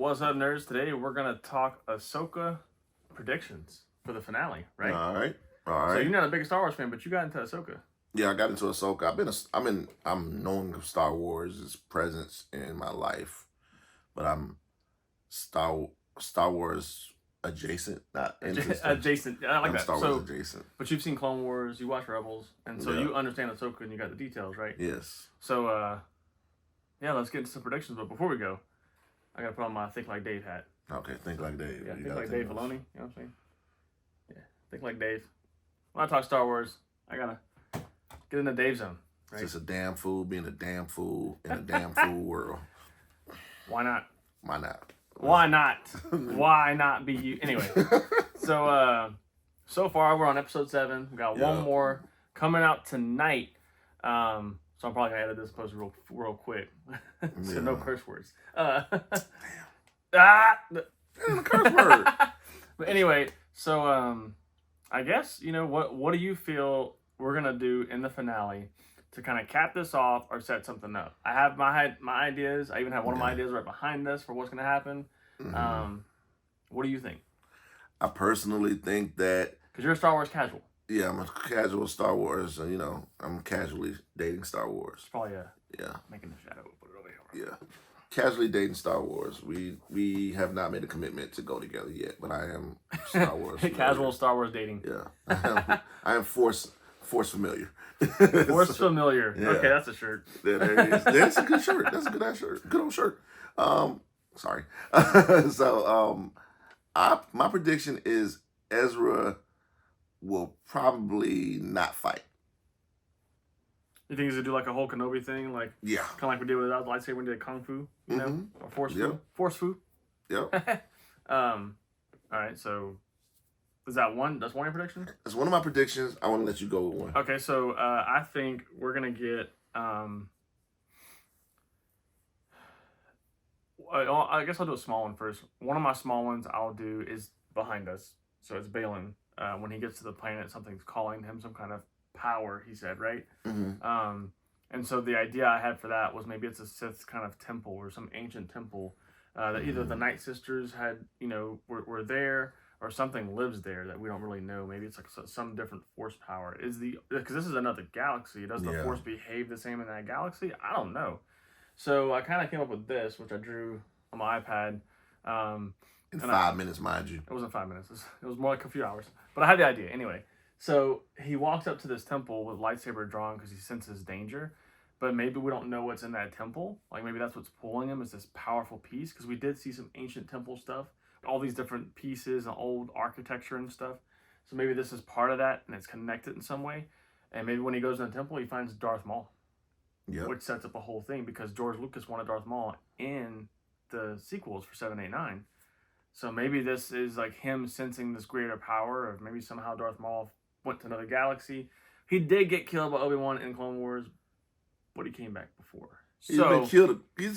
What's up, nerds? Today we're gonna talk Ahsoka predictions for the finale, right? All right. So you're not a big Star Wars fan, but you got into Ahsoka. Yeah, I got into Ahsoka. I'm known of Star Wars' presence in my life, but I'm Star Wars adjacent, not interested. Adjacent, I like I'm that. Star Wars adjacent. But you've seen Clone Wars, you watch Rebels, and so you understand Ahsoka and you got the details, right? Yes. So, yeah, let's get into some predictions. But before we go, I gotta put on my Think Like Dave hat. Okay, think like Dave. Yeah, think like Dave Filoni. You know what I'm saying? Yeah, think like Dave. When I talk Star Wars, I gotta get in the Dave zone. Right? It's just a damn fool being a damn fool in a damn fool world. Why not? Why not? Why not? Why not be you? Anyway, so far we're on episode 7. We got one more coming out tonight. So I'm probably gonna edit this post real quick. So no curse words. Curse word. But anyway, so I guess what do you feel we're gonna do in the finale to kind of cap this off or set something up? I have my ideas. I even have one of my ideas right behind us for what's gonna happen. Mm-hmm. What do you think? I personally think that because you're a Star Wars casual. Yeah, I'm a casual Star Wars. I'm casually dating Star Wars. It's probably making the shadow. Put it over here. Yeah. Casually dating Star Wars. We have not made a commitment to go together yet, but I am Star Wars. Casual Star Wars dating. Yeah, I am force familiar. Force familiar. Yeah. Okay, that's a shirt. Yeah, there it is. That's a good shirt. That's a good ass shirt. Good old shirt. Sorry. My prediction is Ezra will probably not fight. You think he's gonna do like a whole Kenobi thing, like kind of like we did with the lightsaber when we did Kung Fu, or Force Fu? Force Fu. Yep. All right. So, is that one? That's one of your predictions. It's one of my predictions. I want to let you go with one. Okay. So I think we're gonna get. I guess I'll do a small one first. One of my small ones I'll do is behind us. So it's Balin. When he gets to the planet, something's calling him, some kind of power, he said, right? Mm-hmm. And so the idea I had for that was maybe it's a Sith kind of temple or some ancient temple that either the Night Sisters had, were there, or something lives there that we don't really know. Maybe it's like some different force power. Because this is another galaxy. Does the force behave the same in that galaxy? I don't know. So I kind of came up with this, which I drew on my iPad. In 5 minutes, mind you. It wasn't 5 minutes. It was more like a few hours. But I had the idea. Anyway, so he walks up to this temple with lightsaber drawn because he senses danger. But maybe we don't know what's in that temple. Like maybe that's what's pulling him is this powerful piece. Because we did see some ancient temple stuff. All these different pieces and old architecture and stuff. So maybe this is part of that and it's connected in some way. And maybe when he goes in the temple, he finds Darth Maul. Yep. Which sets up a whole thing because George Lucas wanted Darth Maul in the sequels for 7, 8, 9. So maybe this is like him sensing this greater power, or maybe somehow Darth Maul went to another galaxy. He did get killed by Obi-Wan in Clone Wars, but he came back before. He's been killed. He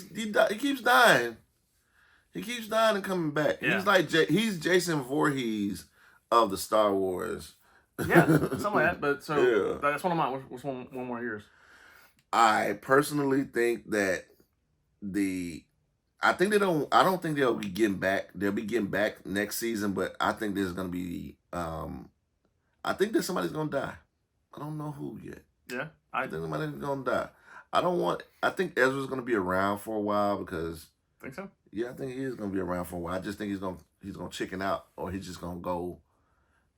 keeps dying. He keeps dying and coming back. Yeah. He's Jason Voorhees of the Star Wars. Yeah, something like that. But that's one of mine. What's one more of yours? I personally think that I don't think they'll be getting back. They'll be getting back next season, but I think there's gonna be. I think that somebody's gonna die. I don't know who yet. Yeah, I think somebody's gonna die. I think Ezra's gonna be around for a while because. Think so? Yeah, I think he is gonna be around for a while. I just think he's gonna chicken out, or he's just gonna go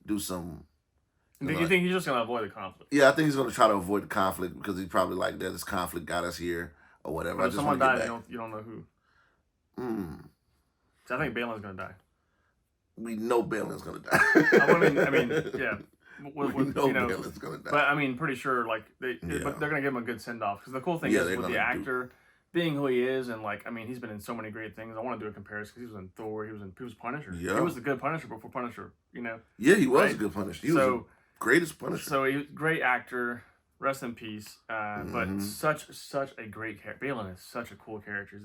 do some. You think he's just gonna avoid the conflict? Yeah, I think he's gonna try to avoid the conflict because he's probably like that. This conflict got us here, or whatever. If someone dies, you don't know who. So I think Balin's gonna die. We know Balin's gonna die. I mean, yeah. We know Balin's gonna die. But I mean, pretty sure but they're gonna give him a good send off because the cool thing is with the actor being who he is and he's been in so many great things. I want to do a comparison because he was in Thor. He was Punisher. Yeah. He was the good Punisher before Punisher. Yeah, he was a good Punisher. He was the greatest Punisher. So he was a great actor. Rest in peace. But such a great character. Balin is such a cool character. He's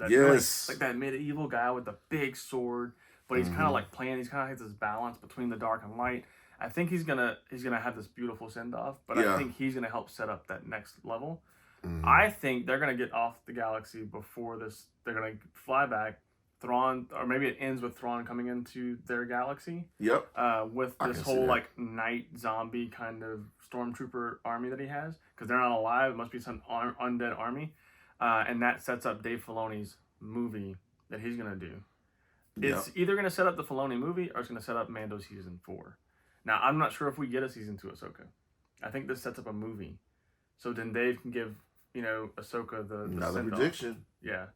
like that medieval guy with the big sword, but he's kind of like playing. He's kind of has this balance between the dark and light. I think he's gonna have this beautiful send off, but I think he's gonna help set up that next level. I think they're gonna get off the galaxy before this. They're gonna fly back, Thrawn, or maybe it ends with Thrawn coming into their galaxy. Yep. With I this can see whole that. like night zombie kind of stormtrooper army that he has, because they're not alive. It must be some undead army, and that sets up Dave Filoni's movie that he's gonna do. Yep. It's either gonna set up the Filoni movie or it's gonna set up Mando season 4. Now I'm not sure if we get a season 2 Ahsoka. I think this sets up a movie, so then Dave can give Ahsoka the Another send-off. prediction. Yeah,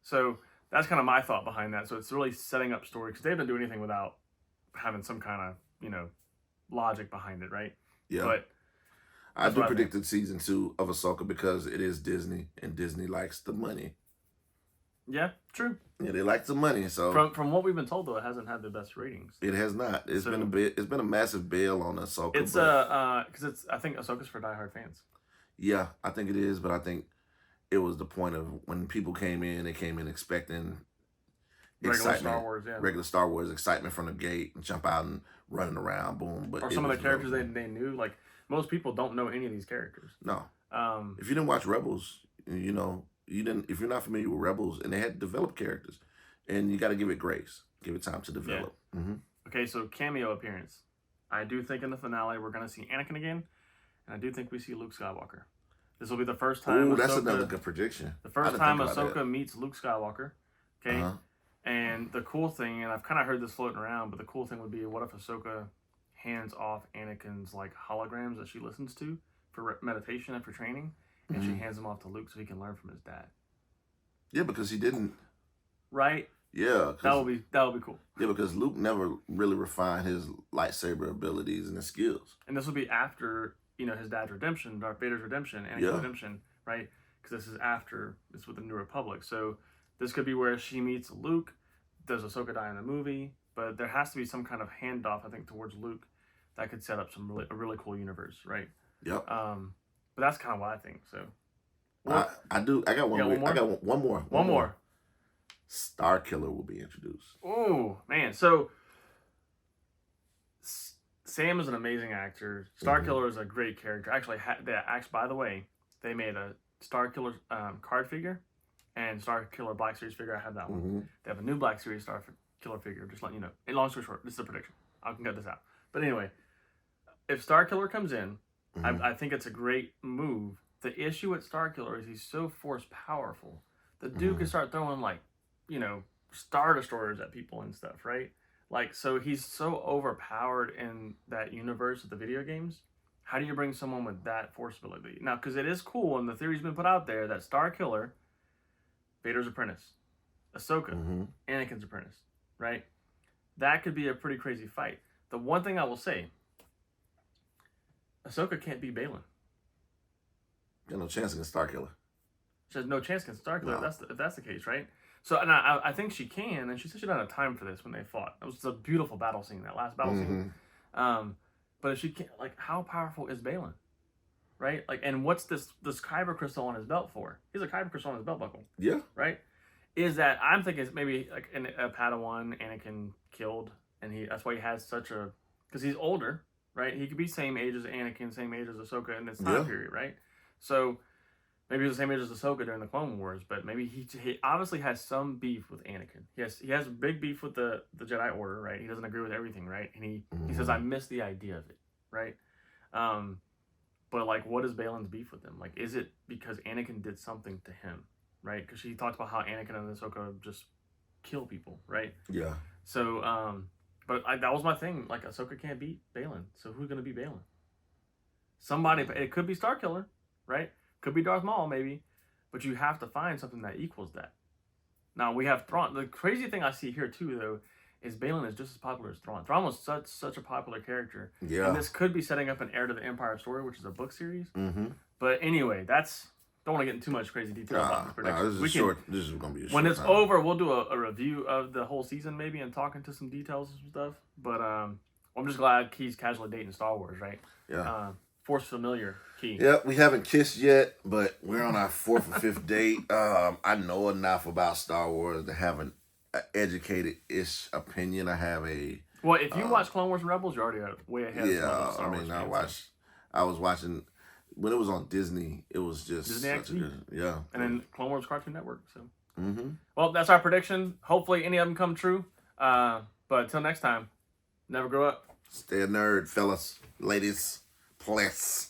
so that's kind of my thought behind that. So it's really setting up story, because they haven't do anything without having some kind of logic behind it, right? Yeah. But I do predicted season 2 of Ahsoka because it is Disney, and Disney likes the money. Yeah, true. Yeah, they like the money. So from what we've been told, though, it hasn't had the best ratings. It has not. It's been a massive bail on Ahsoka. It's because I think Ahsoka's for diehard fans. Yeah, I think it is, but I think it was the point of when people came in, they came in expecting Regular Star Wars, yeah. Regular Star Wars excitement from the gate, and jump out and running around, boom. But or some of the characters they knew, like most people don't know any of these characters. No. If you didn't watch Rebels, you didn't. If you're not familiar with Rebels, and they had developed characters, and you got to give it grace, give it time to develop. Yeah. Mm-hmm. Okay, so cameo appearance. I do think in the finale we're gonna see Anakin again, and I do think we see Luke Skywalker. This will be the first time. Oh, that's another good prediction. The first time Ahsoka meets Luke Skywalker. Okay. And the cool thing, and I've kind of heard this floating around, but the cool thing would be, what if Ahsoka hands off Anakin's like holograms that she listens to for meditation and for training, and she hands them off to Luke so he can learn from his dad. Yeah, because he didn't. Right. Yeah, that would be cool. Yeah, because Luke never really refined his lightsaber abilities and his skills. And this will be after his dad's redemption, Darth Vader's redemption, Anakin's redemption, right? Because this is after it's with the New Republic, so. This could be where she meets Luke. Does Ahsoka die in the movie? But there has to be some kind of handoff, I think, towards Luke that could set up a really cool universe, right? Yep. But that's kind of what I think. So, I do. I got one more. I got one more. One more. Star Killer will be introduced. Oh man! So Sam is an amazing actor. Star Killer is a great character. Actually, by the way, they made a Star Killer card figure. And Star Killer Black Series figure, I have that one. They have a new Black Series Star Killer figure, just letting you know. And long story short, this is a prediction. I can cut this out. But anyway, if Star Killer comes in, I think it's a great move. The issue with Star Killer is he's so force powerful. The dude can start throwing, like, Star Destroyers at people and stuff, right? Like, so he's so overpowered in that universe of the video games. How do you bring someone with that force ability? Now, because it is cool, and the theory's been put out there that Star Killer... Vader's apprentice, Ahsoka, Anakin's apprentice, right? That could be a pretty crazy fight. The one thing I will say, Ahsoka can't beat Baylan. Got no chance against Star Killer. She has no chance against Star Killer. No. If that's the case, right? So, and I think she can, and she said she didn't have time for this when they fought. It was a beautiful battle scene, that last battle scene. But if she can't, like, how powerful is Baylan? Right? Like, and what's this kyber crystal on his belt for? He's a kyber crystal on his belt buckle. Yeah. Right? Is that, I'm thinking it's maybe like a Padawan Anakin killed, and that's why he has such a, because he's older, right? He could be same age as Anakin, same age as Ahsoka in this time period, right? So maybe he was the same age as Ahsoka during the Clone Wars, but maybe he obviously has some beef with Anakin. He has a big beef with the Jedi Order, right? He doesn't agree with everything, right? And he says, I miss the idea of it, right? But, like, what is Baylan's beef with him? Like, is it because Anakin did something to him, right? Because she talks about how Anakin and Ahsoka just kill people, right? Yeah. So, but that was my thing. Like, Ahsoka can't beat Baylan. So who's going to beat Baylan? Somebody. It could be Star Killer, right? Could be Darth Maul, maybe. But you have to find something that equals that. Now, we have Thrawn. The crazy thing I see here, too, though, is Baylan is just as popular as Thrawn. Thrawn was such a popular character. Yeah. And this could be setting up an Heir to the Empire story, which is a book series. But anyway, don't want to get into too much crazy detail about this prediction. This is going to be a short when it's time. over, we'll do a review of the whole season maybe and talk into some details and stuff. But I'm just glad Key's casually dating Star Wars, right? Yeah. Force familiar, Key. Yeah, we haven't kissed yet, but we're on our 4th or 5th date. I know enough about Star Wars to have an educated-ish opinion. I have a... Well, if you watch Clone Wars and Rebels, you're already way ahead of Star Wars fans. I was watching... When it was on Disney, it was just Disney such XD. a good... Yeah. And then Clone Wars Cartoon Network, so... Mm-hmm. Well, that's our prediction. Hopefully, any of them come true. But until next time, never grow up. Stay a nerd, fellas, ladies, plus.